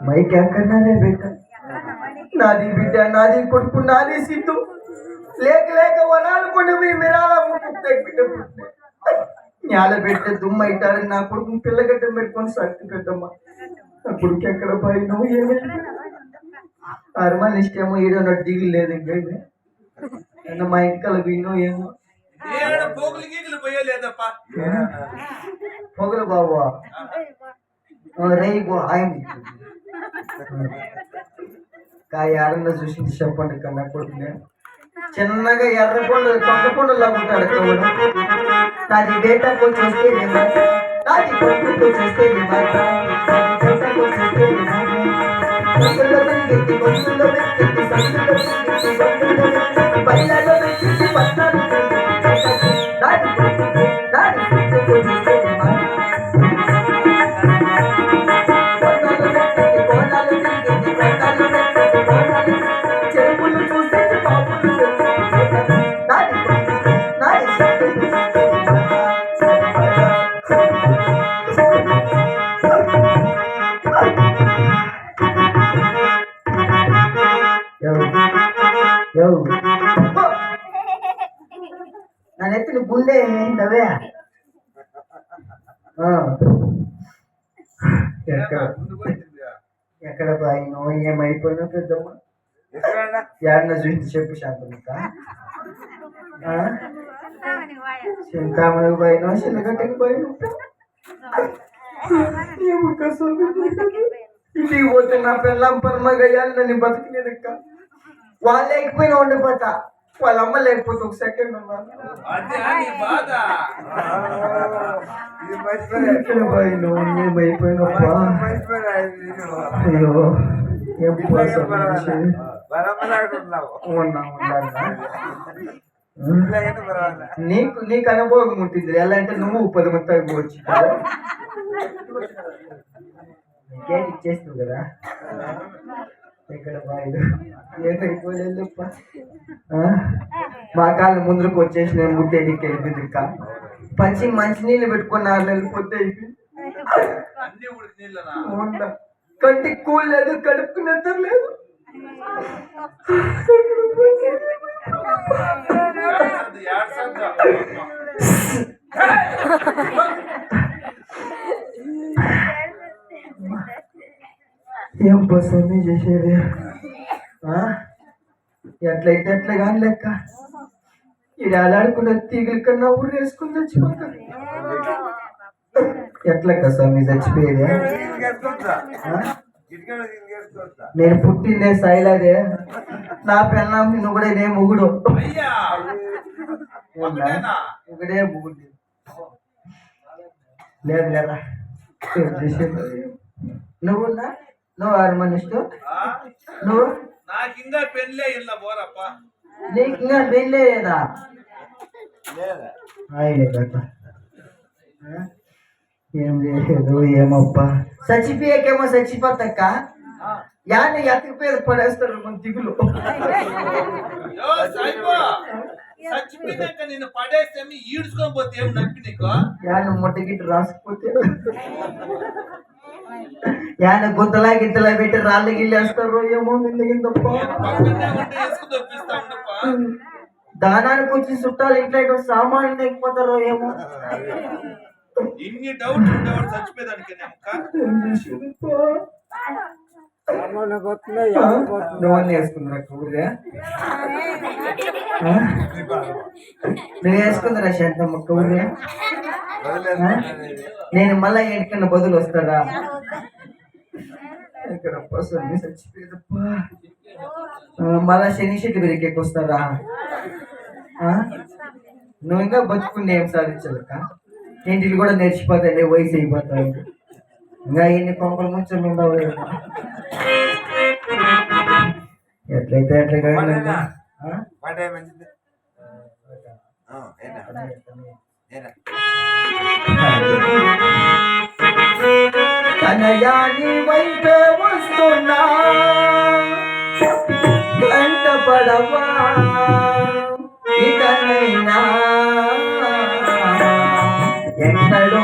मैं क्या करना रे बेटा నాది బిడ్డ నాది కొడుకు నాది సిద్ధు లేక లేక వరాలు కొన్ని మిరాల బిడ్డ న్యాల పెడితే దుమ్మ అవుతాడని నా కొడుకు పిల్లగడ్డ పెట్టుకొని సక్తి పెద్దమ్మ నా కొడుకు ఎక్కడ పోయినావు ఏమైంది అరమని ఇష్టేమో ఏడో దిగులు లేదు ఇంకా మా ఇంటికల విన్నో ఏమో పొగలు బాబా రేయి ఆయన ఏడన్నా చూసింది చెప్పండి కన్నా కొడుకునే చిన్నగా ఎర్ర పండు కొత్త పండులా ఉంటాడు నాది డేటాకు వచ్చేస్తే నాది కొడుకు వచ్చేస్తే ನಾನು ಎತ್ತಿನ ಗುಂಡೆ ఏంటవే ఎక్కడ పోయినో ఏమైపోయినో పెద్దమ్మ ఏడన్నా చూసి చెప్పు శాంతమిక చింతామణికి పోయినో చిన్నగట్టకి పోయినో ఇంటికి పోతే నా పిల్లం పరమగయ్యాలి నన్ను బతికినేదక్క వాళ్ళు లేకపోయినా ఉండిపోతా వాళ్ళ అమ్మ లేకపోతే ఒక సెకండ్ నీకు అనుభవం ఉంటుంది ఎలా అంటే నువ్వు 10 మంది తగ్గిపోవచ్చు నీకేంటి ఇచ్చేస్తావు కదా ఇక్కడ బాయిలు ఏమైపోలేదప్ప మా కాళ్ళు ముందుకు వచ్చేసి నేను ముట్టేడికి వెళ్ళిపోయింది ఇంకా మంచి నీళ్ళు పెట్టుకుని 6 నెలలు పోతే కంటికి కూల్ లేదు కడుపుకు నిద్ర లేదు ఏం పసంది చేసేది ఎట్లయితే ఎట్లా కానీ లెక్క ఇది అలాడుకున్న తీగల కన్నా ఊరు వేసుకుని చచ్చిపోతారు ఎట్లా కసామి చచ్చిపోయేది నేను పుట్టిందే సైలాదే నా పెళ్ళం నువ్వు కూడా నే మొగుడు ఒకడే మొగుడు లేదు లేదా నువ్వున్నా నువ్వు 6 మనిషి నువ్వు నీకు ఇంకా పెళ్ళే లేదా ఏం చేయలేదు ఏమప్పా చచ్చిపోయాకేమో చచ్చిపోతాక యాని ఎత్తకపోయేది పడేస్తాడు మన దిగులు యాను ముట్టగిట్టు రాసుకుపోతే యాన గుంతలా గింతలా పెట్టి రాళ్ళు గిల్లేస్తారు ఏమో తప్ప దానానికి వచ్చి చుట్టాలు ఇంట్లో సామాన్లు లేకపోతారో ఏమో ఇన్ని డౌట్ చచ్చిపోయేదానికి నువ్వు వేసుకుందరా శాంతమ్మ కౌరే నేను మళ్ళా ఎక్కడికన్నా బదులు వస్తారా ఇక్కడ చచ్చిపోయేదప్పా మళ్ళా శని చెట్టు పెరిగేకి వస్తారా నువ్వు ఇంకా బతుకుని ఏం సాధించలేక ఇంటికి కూడా నేర్చిపోతాయి వయసు అయిపోతాయి ఇంకా ఎన్ని కొంపల ముంచలు ఉండవు ఎట్లయితే ఎట్లా కనయాని వైపే వస్తున్నా గంట పడవా ఇకనైనా ఎన్నడూ